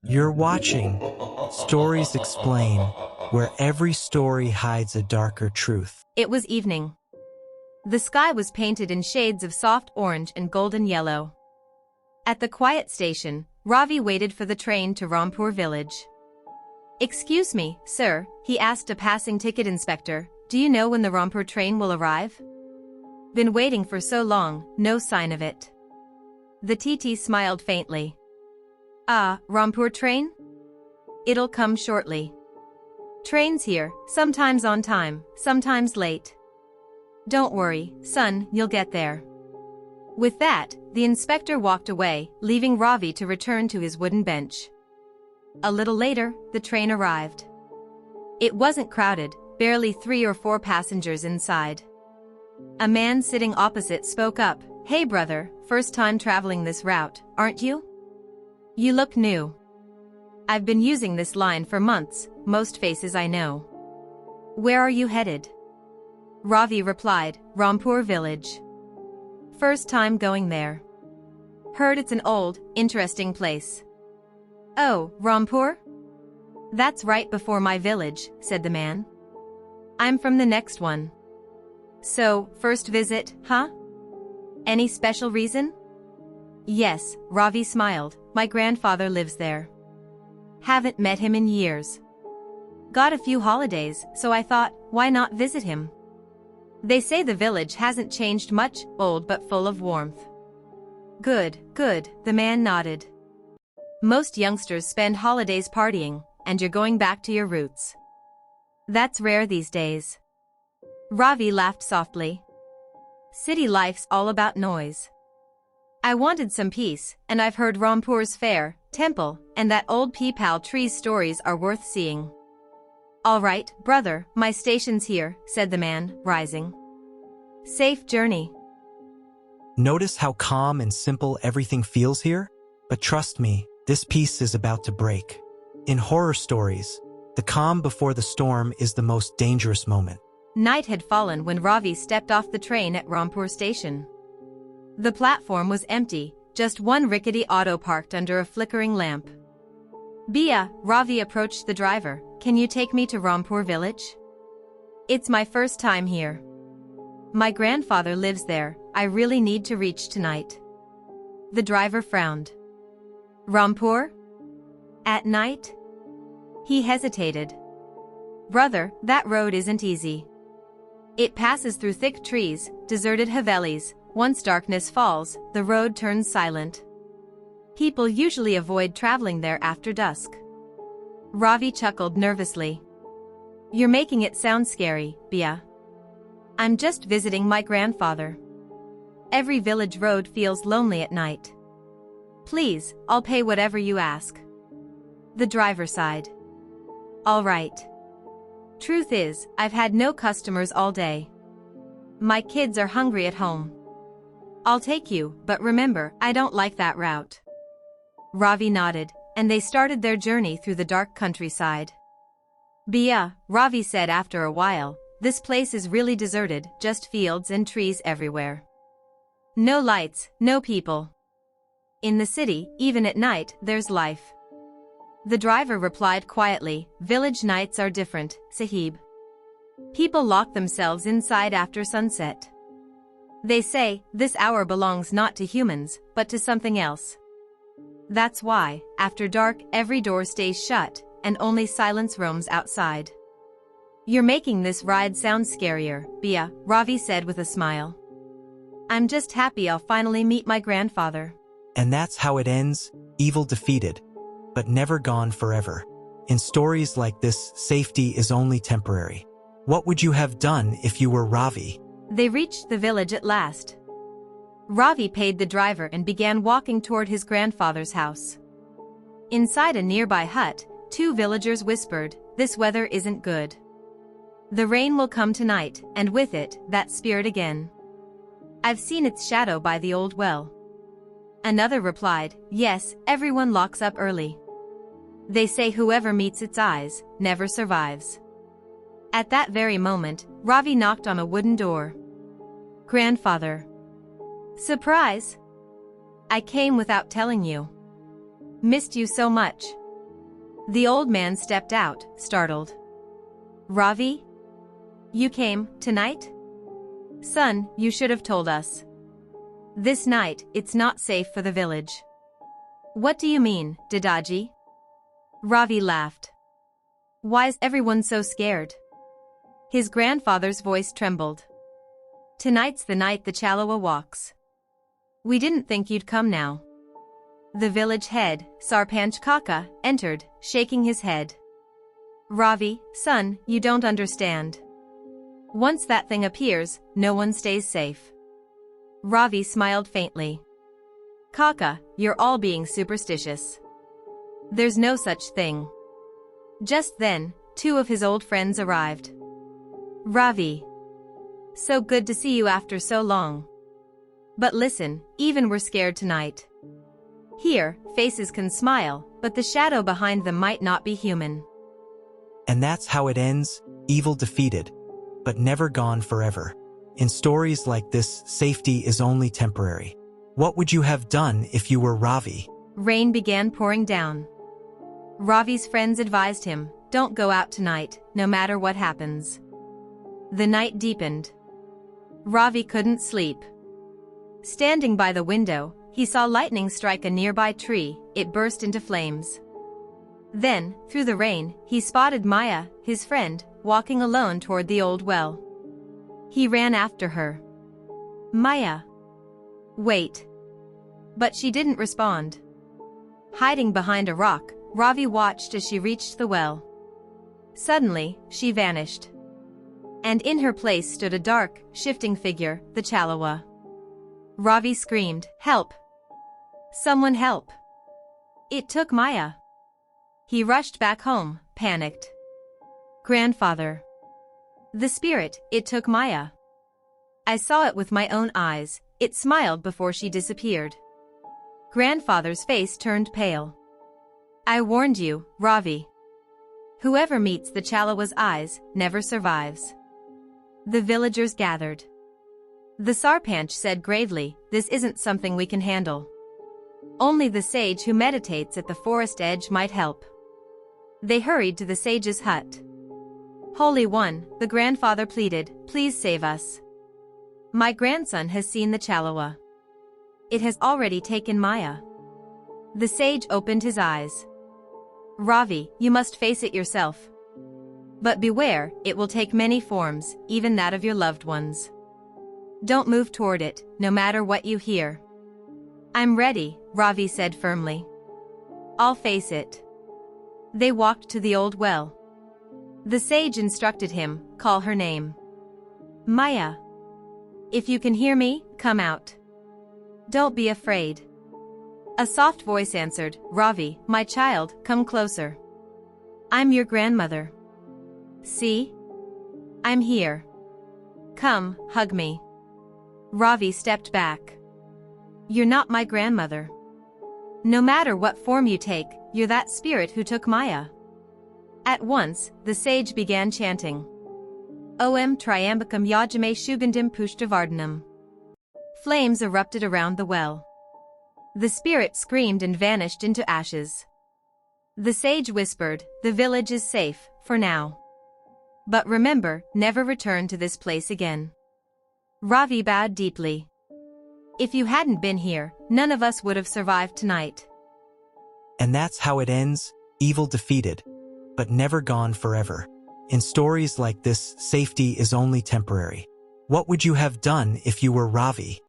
You're watching Stories Explain, where every story hides a darker truth. It was evening. The sky was painted in shades of soft orange and golden yellow. At the quiet station, Ravi waited for the train to Rampur village. "Excuse me, sir," he asked a passing ticket inspector, "do you know when the Rampur train will arrive?" "Been waiting for so long, no sign of it." The TT smiled faintly. "Ah, Rampur train? It'll come shortly. Trains here, sometimes on time, sometimes late. Don't worry, son, you'll get there." With that, the inspector walked away, leaving Ravi to return to his wooden bench. A little later, the train arrived. It wasn't crowded, barely 3 or 4 passengers inside. A man sitting opposite spoke up, "Hey brother, first time traveling this route, aren't you? You look new." "I've been using this line for months, most faces I know." "Where are you headed?" Ravi replied, "Rampur village. First time going there. Heard it's an old, interesting place." "Oh, Rampur? That's right before my village," said the man. "I'm from the next one." "So, first visit, huh? Any special reason?" "Yes," Ravi smiled, "my grandfather lives there. Haven't met him in years. Got a few holidays, so I thought, why not visit him? They say the village hasn't changed much, old but full of warmth." "Good, good," the man nodded. "Most youngsters spend holidays partying, and you're going back to your roots. That's rare these days." Ravi laughed softly. "City life's all about noise. I wanted some peace, and I've heard Rampur's fair, temple, and that old peepal tree's stories are worth seeing." "All right, brother, my station's here," said the man, rising. "Safe journey." Notice how calm and simple everything feels here? But trust me, this piece is about to break. In horror stories, the calm before the storm is the most dangerous moment. Night had fallen when Ravi stepped off the train at Rampur station. The platform was empty, just one rickety auto parked under a flickering lamp. "Bia," Ravi approached the driver, "can you take me to Rampur village? It's my first time here. My grandfather lives there, I really need to reach tonight." The driver frowned. "Rampur? At night?" He hesitated. "Brother, that road isn't easy. It passes through thick trees, deserted havelis. Once darkness falls, the road turns silent. People usually avoid traveling there after dusk." Ravi chuckled nervously. "You're making it sound scary, Bia. I'm just visiting my grandfather. Every village road feels lonely at night. Please, I'll pay whatever you ask." The driver sighed. "All right. Truth is, I've had no customers all day. My kids are hungry at home. I'll take you, but remember, I don't like that route." Ravi nodded, and they started their journey through the dark countryside. "Bia," Ravi said after a while, "this place is really deserted, just fields and trees everywhere. No lights, no people. In the city, even at night, there's life." The driver replied quietly, "Village nights are different, Sahib. People lock themselves inside after sunset. They say, this hour belongs not to humans, but to something else. That's why, after dark, every door stays shut, and only silence roams outside." "You're making this ride sound scarier, Bia," Ravi said with a smile. "I'm just happy I'll finally meet my grandfather." And that's how it ends, evil defeated, but never gone forever. In stories like this, safety is only temporary. What would you have done if you were Ravi? They reached the village at last. Ravi paid the driver and began walking toward his grandfather's house. Inside a nearby hut, 2 villagers whispered, "This weather isn't good. The rain will come tonight, and with it, that spirit again. I've seen its shadow by the old well." Another replied, "Yes, everyone locks up early. They say whoever meets its eyes, never survives." At that very moment, Ravi knocked on a wooden door. "Grandfather." "Surprise! I came without telling you. Missed you so much." The old man stepped out, startled. Ravi? You came, tonight? Son, you should have told us. This night, it's not safe for the village. What do you mean, Dadaji? Ravi laughed. Why's everyone so scared? His grandfather's voice trembled. Tonight's the night the Chalawa walks. We didn't think you'd come now. The village head, Sarpanch Kaka, entered, shaking his head. Ravi, son, you don't understand. Once that thing appears, no one stays safe. Ravi smiled faintly. Kaka, you're all being superstitious. There's no such thing. Just then, two of his old friends arrived. Ravi. So good to see you after so long. But listen, even we're scared tonight. Here, faces can smile, but the shadow behind them might not be human. And that's how it ends, evil defeated, but never gone forever. In stories like this, safety is only temporary. What would you have done if you were Ravi? Rain began pouring down. Ravi's friends advised him, don't go out tonight, no matter what happens. The night deepened. Ravi couldn't sleep. Standing by the window, he saw lightning strike a nearby tree. It burst into flames. Then, through the rain, he spotted Maya, his friend, walking alone toward the old well. He ran after her. Maya. Wait. But she didn't respond. Hiding behind a rock, Ravi watched as she reached the well. Suddenly, she vanished. And in her place stood a dark, shifting figure, the Chalawa. Ravi screamed, help! Someone help! It took Maya. He rushed back home, panicked. Grandfather. The spirit, it took Maya. I saw it with my own eyes, it smiled before she disappeared. Grandfather's face turned pale. I warned you, Ravi. Whoever meets the Chalawa's eyes, never survives. The villagers gathered. The Sarpanch said gravely, this isn't something we can handle. Only the sage who meditates at the forest edge might help. They hurried to the sage's hut. Holy One, the grandfather pleaded, please save us. My grandson has seen the Chalawa. It has already taken Maya. The sage opened his eyes. Ravi, you must face it yourself. But beware, it will take many forms, even that of your loved ones. Don't move toward it, no matter what you hear. I'm ready, Ravi said firmly. I'll face it. They walked to the old well. The sage instructed him, call her name. Maya. If you can hear me, come out. Don't be afraid. A soft voice answered, Ravi, my child, come closer. I'm your grandmother. See? I'm here. Come, hug me. Ravi stepped back. You're not my grandmother. No matter what form you take, you're that spirit who took Maya. At once, the sage began chanting. Om Triambakam Yajame Shugandim Pushtavardhanam. Flames erupted around the well. The spirit screamed and vanished into ashes. The sage whispered, the village is safe, for now. But remember, never return to this place again. Ravi bowed deeply. If you hadn't been here, none of us would have survived tonight. And that's how it ends, evil defeated, but never gone forever. In stories like this, safety is only temporary. What would you have done if you were Ravi?